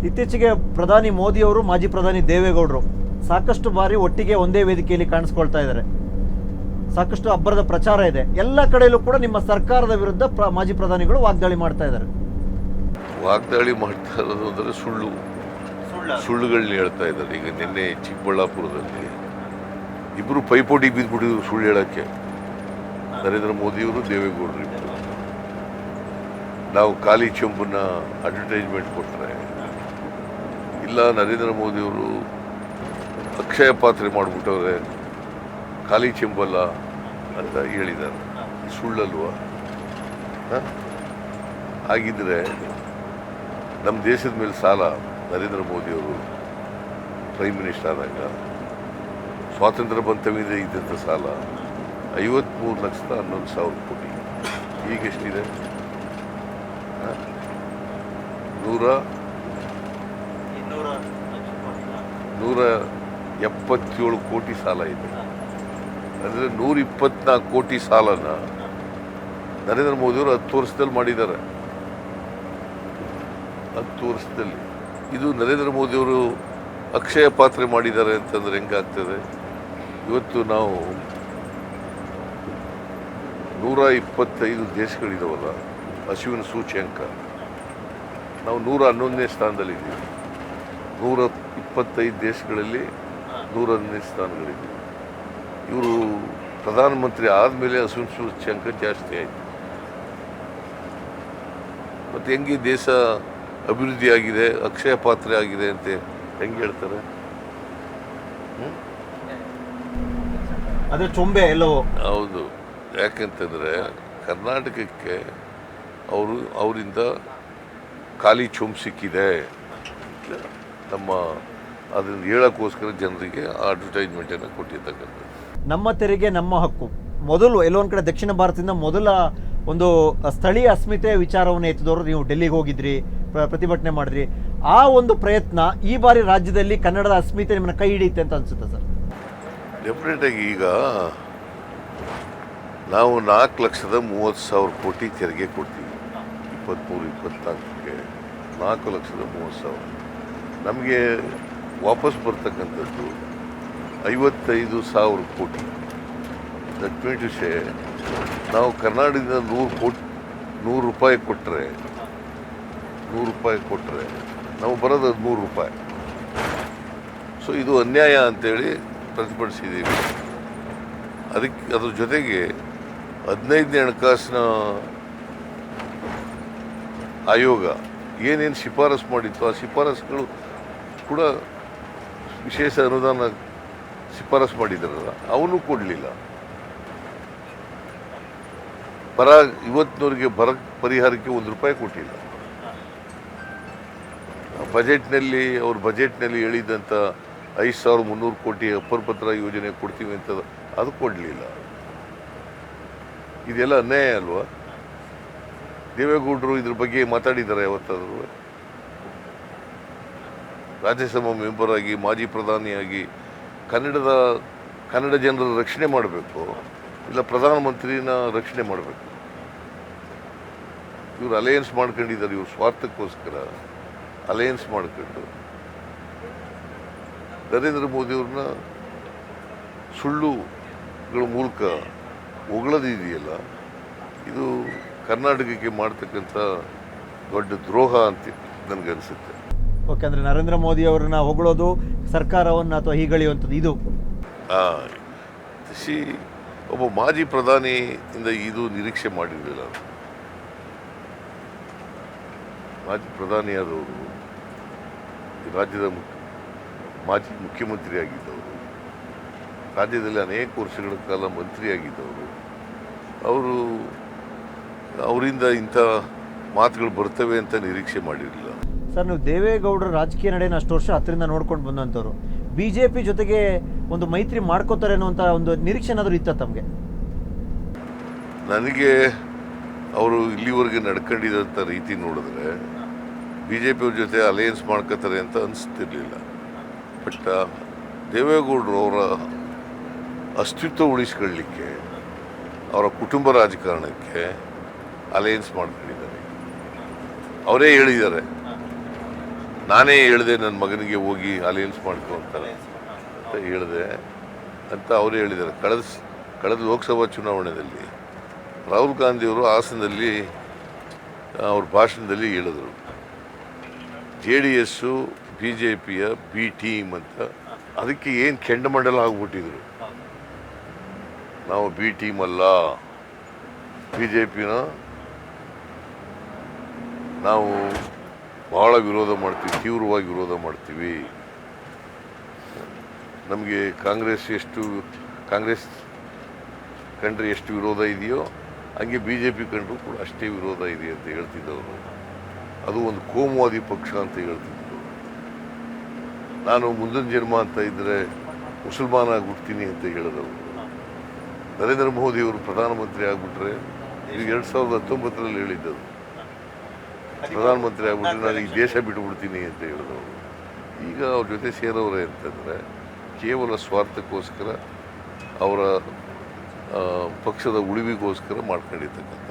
ಇತ್ತೀಚೆಗೆ ಪ್ರಧಾನಿ ಮೋದಿಯವರು ಮಾಜಿ ಪ್ರಧಾನಿ ದೇವೇಗೌಡರು ಸಾಕಷ್ಟು ಬಾರಿ ಒಟ್ಟಿಗೆ ಒಂದೇ ವೇದಿಕೆಯಲ್ಲಿ ಕಾಣಿಸ್ಕೊಳ್ತಾ ಇದ್ದಾರೆ. ಸಾಕಷ್ಟು ಅಬ್ಬರದ ಪ್ರಚಾರ ಇದೆ. ಎಲ್ಲ ಕಡೆಯಲ್ಲೂ ಕೂಡ ನಿಮ್ಮ ಸರ್ಕಾರದ ವಿರುದ್ಧ ಮಾಜಿ ಪ್ರಧಾನಿಗಳು ವಾಗ್ದಾಳಿ ಮಾಡ್ತಾ ಇದ್ದಾರೆ. ವಾಗ್ದಾಳಿ ಮಾಡ್ತಾ ಇರೋದು ಅಂದರೆ ಸುಳ್ಳುಗಳನ್ನ ಹೇಳ್ತಾ ಇದ್ದಾರೆ. ಈಗ ನಿನ್ನೆ ಚಿಕ್ಕಬಳ್ಳಾಪುರದಲ್ಲಿ ಇಬ್ಬರು ಪೈಪೋಟಿ ಬಿದ್ದುಬಿಟ್ಟಿದ್ರು ಸುಳ್ಳು ಹೇಳೋಕ್ಕೆ. ನರೇಂದ್ರ ಮೋದಿಯವರು ದೇವೇಗೌಡರು ಇಬ್ಬರು. ನಾವು ಖಾಲಿ ಚೆಂಬನ್ನ ಅಡ್ವರ್ಟೈಸ್ಮೆಂಟ್ ಕೊಟ್ಟರೆ, ಇಲ್ಲ ನರೇಂದ್ರ ಮೋದಿಯವರು ಅಕ್ಷಯ ಪಾತ್ರೆ ಮಾಡಿಬಿಟ್ಟವ್ರೆ, ಖಾಲಿ ಚೆಂಬಲ್ಲ ಅಂತ ಹೇಳಿದ್ದಾರೆ. ಸುಳ್ಳಲ್ವ? ಹಾಗಿದ್ರೆ ನಮ್ಮ ದೇಶದ ಮೇಲೆ ಸಾಲ ನರೇಂದ್ರ ಮೋದಿಯವರು ಪ್ರೈಮ್ ಮಿನಿಸ್ಟರ್ ಆದಾಗ ಸ್ವಾತಂತ್ರ್ಯ ಬಂತವಿಂದ ಇದ್ದಂಥ ಸಾಲ 53,11,000 ಕೋಟಿ. ಈಗೆಷ್ಟಿದೆ? 177 ಕೋಟಿ ಸಾಲ ಇದೆ. ಅಂದರೆ 124 ಕೋಟಿ ಸಾಲನ ನರೇಂದ್ರ ಮೋದಿಯವರು 10 ವರ್ಷದಲ್ಲಿ ಮಾಡಿದ್ದಾರೆ. 10 ವರ್ಷದಲ್ಲಿ. ಇದು ನರೇಂದ್ರ ಮೋದಿಯವರು ಅಕ್ಷಯ ಪಾತ್ರೆ ಮಾಡಿದ್ದಾರೆ ಅಂತಂದ್ರೆ ಹೆಂಗಾಗ್ತದೆ? ಇವತ್ತು ನಾವು 125 ದೇಶಗಳಿದಾವಲ್ಲ, ಹಸಿವಿನ ಸೂಚ್ಯಂಕ, ನಾವು 111ನೇ ಸ್ಥಾನದಲ್ಲಿದ್ದೀವಿ. 125 ದೇಶಗಳಲ್ಲಿ 111ನೇ ಸ್ಥಾನಗಳಿದ್ದೀವಿ. ಇವರು ಪ್ರಧಾನಮಂತ್ರಿ ಆದಮೇಲೆ ಹಸಿವಿನ ಸೂಚ್ಯಂಕ ಜಾಸ್ತಿ ಆಯಿತು. ಮತ್ತು ಹೆಂಗೆ ದೇಶ ಅಭಿವೃದ್ಧಿ ಆಗಿದೆ, ಅಕ್ಷಯ ಪಾತ್ರೆ ಆಗಿದೆ ಅಂತ ಹೆಂಗೆ ಹೇಳ್ತಾರೆ? ಅದೇ ಚೊಂಬೆ ಎಲ್ಲವೋ. ಹೌದು. ಯಾಕೆಂತಂದರೆ ಕರ್ನಾಟಕಕ್ಕೆ ಅವರಿಂದ ಖಾಲಿ ಚೊಂಬು ಸಿಕ್ಕಿದೆ. ನಮ್ಮ ಅದನ್ನು ಹೇಳೋಕ್ಕೋಸ್ಕರ ಜನರಿಗೆ ಆ ಅಡ್ವರ್ಟೈಸ್ಮೆಂಟನ್ನು ಕೊಟ್ಟಿರ್ತಕ್ಕಂಥದ್ದು. ನಮ್ಮ ತೆರಿಗೆ ನಮ್ಮ ಹಕ್ಕು ಮೊದಲು ಎಲ್ಲೊಂದು ಕಡೆ ದಕ್ಷಿಣ ಭಾರತದಿಂದ ಮೊದಲ ಒಂದು ಸ್ಥಳೀಯ ಅಸ್ಮಿತೆಯ ವಿಚಾರವನ್ನು ಎತ್ತಿದವರು ನೀವು ಡೆಲ್ಲಿಗೆ ಹೋಗಿದ್ರಿ, ಪ್ರತಿಭಟನೆ ಮಾಡಿದ್ರಿ. ಆ ಒಂದು ಪ್ರಯತ್ನ ಈ ಬಾರಿ ರಾಜ್ಯದಲ್ಲಿ ಕನ್ನಡದ ಅಸ್ಮಿತೆ ನಿಮ್ಮನ್ನ ಕೈ ಹಿಡಿಯುತ್ತೆ ಅಂತ ಅನ್ಸುತ್ತೆ ಸರ್? ಡೆಫಿನೆಟಾಗಿ ಈಗ ನಾವು 4,30,000 ಕೋಟಿ ತೆರಿಗೆ ಕೊಡ್ತೀವಿ. 23-24ಕ್ಕೆ 4,30,000. ನಮಗೆ ವಾಪಸ್ ಬರ್ತಕ್ಕಂಥದ್ದು 55,000 ಕೋಟಿ. ದಟ್ ಮೀನ್ ಟು ಸೇ, ನಾವು ಕರ್ನಾಟಕದಿಂದ 100 ರೂಪಾಯಿ ಕೊಟ್ಟರೆ ನಾವು ಬರೋದು 13 ರೂಪಾಯಿ. ಸೊ ಇದು ಅನ್ಯಾಯ ಅಂತೇಳಿ ಪ್ರತಿಭಟಿಸಿದ್ದೀವಿ. ಅದ್ರ ಜೊತೆಗೆ 15ನೇ ಹಣಕಾಸಿನ ಆಯೋಗ ಏನೇನು ಶಿಫಾರಸು ಮಾಡಿತ್ತು, ಆ ಶಿಫಾರಸುಗಳು ಕೂಡ ವಿಶೇಷ ಅನುದಾನ ಶಿಫಾರಸು ಮಾಡಿದಾರಲ್ಲ, ಅವನು ಕೊಡಲಿಲ್ಲ. ಇವತ್ತಿನವರಿಗೆ ಬರ ಪರಿಹಾರಕ್ಕೆ 1 ರೂಪಾಯಿ ಕೊಟ್ಟಿಲ್ಲ. ಅವ್ರ ಬಜೆಟ್ನಲ್ಲಿ ಹೇಳಿದಂಥ 5,300 ಕೋಟಿ ಅಪ್ಪರ್ ಪತ್ರ ಯೋಜನೆ ಕೊಡ್ತೀವಿ ಅಂತ ಅದು ಕೊಡಲಿಲ್ಲ. ಇದೆಲ್ಲ ಅನ್ಯಾಯ ಅಲ್ವಾ? ದೇವೇಗೌಡರು ಇದ್ರ ಬಗ್ಗೆ ಮಾತಾಡಿದ್ದಾರೆ ಯಾವತ್ತಾದರೂ? ರಾಜ್ಯಸಭಾ ಮೆಂಬರ್ ಆಗಿ, ಮಾಜಿ ಪ್ರಧಾನಿಯಾಗಿ ಕನ್ನಡ ಜನರ ರಕ್ಷಣೆ ಮಾಡಬೇಕು, ಇಲ್ಲ ಪ್ರಧಾನಮಂತ್ರಿನ ರಕ್ಷಣೆ ಮಾಡಬೇಕು? ಇವರು ಅಲಯನ್ಸ್ ಮಾಡ್ಕೊಂಡಿದ್ದಾರೆ. ಇವ್ರ ಸ್ವಾರ್ಥಕ್ಕೋಸ್ಕರ ಅಲಯನ್ಸ್ ಮಾಡ್ಕೊಂಡು ನರೇಂದ್ರ ಮೋದಿಯವ್ರನ್ನ ಸುಳ್ಳುಗಳ ಮೂಲಕ ಹೊಗಳೋದಿದೆಯಲ್ಲ, ಇದು ಕರ್ನಾಟಕಕ್ಕೆ ಮಾಡ್ತಕ್ಕಂಥ ದೊಡ್ಡ ದ್ರೋಹ ಅಂತ ನನಗನ್ಸುತ್ತೆ. ಓಕೆ, ಅಂದರೆ ನರೇಂದ್ರ ಮೋದಿ ಅವರನ್ನ ಹೊಗಳೋದು, ಸರ್ಕಾರವನ್ನು ಅಥವಾ ಹೀಗಳೆಯುವಂಥದ್ದು ಇದು ಒಬ್ಬ ಮಾಜಿ ಪ್ರಧಾನಿಯಿಂದ ಇದು ನಿರೀಕ್ಷೆ ಮಾಡಿರಲಿಲ್ಲ. ಮಾಜಿ ಪ್ರಧಾನಿಯಾದವರು, ರಾಜ್ಯದ ಮಾಜಿ ಮುಖ್ಯಮಂತ್ರಿ ಆಗಿದ್ದವರು, ರಾಜ್ಯದಲ್ಲಿ ಅನೇಕ ವರ್ಷಗಳ ಕಾಲ ಮಂತ್ರಿಯಾಗಿದ್ದವರು, ಅವರಿಂದ ಇಂಥ ಮಾತುಗಳು ಬರ್ತವೆ ಅಂತ ನಿರೀಕ್ಷೆ ಮಾಡಿರಲಿಲ್ಲ. ಸರ್, ನೀವು ದೇವೇಗೌಡರ ರಾಜಕೀಯ ನಡೆಯನ್ನು ಅಷ್ಟು ವರ್ಷ ಹತ್ತಿರದಿಂದ ನೋಡ್ಕೊಂಡು ಬಂದಂಥವ್ರು, BJP ಜೊತೆಗೆ ಒಂದು ಮೈತ್ರಿ ಮಾಡ್ಕೋತಾರೆ ಅನ್ನುವಂಥ ಒಂದು ನಿರೀಕ್ಷೆ ಏನಾದರೂ ಇತ್ತ ತಮಗೆ? ನನಗೆ ಅವರು ಇಲ್ಲಿವರೆಗೆ ನಡ್ಕೊಂಡಿದ್ದಂಥ ರೀತಿ ನೋಡಿದ್ರೆ BJP ಅವ್ರ ಜೊತೆ ಅಲಯನ್ಸ್ ಮಾಡ್ಕೋತಾರೆ ಅಂತ ಅನಿಸ್ತಿರ್ಲಿಲ್ಲ. ಬಟ್ ದೇವೇಗೌಡರು ಅವರ ಅಸ್ತಿತ್ವ ಉಳಿಸ್ಕೊಳ್ಳಿಕ್ಕೆ, ಅವರ ಕುಟುಂಬ ರಾಜಕಾರಣಕ್ಕೆ ಅಲಯನ್ಸ್ ಮಾಡ್ಕೊಂಡಿದ್ದಾರೆ. ಅವರೇ ಹೇಳಿದ್ದಾರೆ ನಾನೇ ಹೇಳಿದೆ ನನ್ನ ಮಗನಿಗೆ ಹೋಗಿ ಅಲಯನ್ಸ್ ಮಾಡ್ಕೊ ಅಂತ ಹೇಳಿದೆ ಅಂತ ಅವರೇ ಹೇಳಿದ್ದಾರೆ. ಕಳೆದ ಲೋಕಸಭಾ ಚುನಾವಣೆಯಲ್ಲಿ ರಾಹುಲ್ ಗಾಂಧಿಯವರು ಹಾಸನದಲ್ಲಿ ಅವ್ರ ಭಾಷಣದಲ್ಲಿ ಹೇಳಿದರು, JDS BJPಯ ಬಿ ಟೀಮ್ ಅಂತ. ಅದಕ್ಕೆ ಏನು ಕೆಂಡಮಂಡಲ ಆಗ್ಬಿಟ್ಟಿದ್ರು. ನಾವು ಬಿ ಟೀಮ್ ಅಲ್ಲ, BJPನ ನಾವು ಬಹಳ ವಿರೋಧ ಮಾಡ್ತೀವಿ, ತೀವ್ರವಾಗಿ ವಿರೋಧ ಮಾಡ್ತೀವಿ. ನಮಗೆ ಕಾಂಗ್ರೆಸ್ ಕಂಡ್ರೆ ಎಷ್ಟು ವಿರೋಧ ಇದೆಯೋ ಹಂಗೆ BJP ಕಂಡ್ರು ಕೂಡ ಅಷ್ಟೇ ವಿರೋಧ ಇದೆ ಅಂತ ಹೇಳ್ತಿದ್ದವರು. ಅದು ಒಂದು ಕೋಮುವಾದಿ ಪಕ್ಷ ಅಂತ ಹೇಳ್ತಿದ್ರು. ನಾನು ಮುಂದಿನ ಜನ್ಮ ಅಂತ ಇದ್ದರೆ ಮುಸಲ್ಮಾನ ಆಗ್ಬಿಡ್ತೀನಿ ಅಂತ ಹೇಳಿದವರು. ನರೇಂದ್ರ ಮೋದಿ ಅವರು ಪ್ರಧಾನಮಂತ್ರಿ ಆಗ್ಬಿಟ್ರೆ, ಈಗ 2019 ಹೇಳಿದ್ದದು, ಪ್ರಧಾನಮಂತ್ರಿ ಆಗ್ಬಿಟ್ರೆ ನಾನು ಈ ದೇಶ ಬಿಟ್ಟುಬಿಡ್ತೀನಿ ಅಂತ ಹೇಳಿದವರು. ಈಗ ಅವ್ರ ಜೊತೆ ಸೇರೋರೆ ಅಂತಂದರೆ ಕೇವಲ ಸ್ವಾರ್ಥಕ್ಕೋಸ್ಕರ, ಅವರ ಪಕ್ಷದ ಉಳಿವಿಗೋಸ್ಕರ ಮಾಡ್ಕೊಂಡಿರ್ತಕ್ಕಂಥ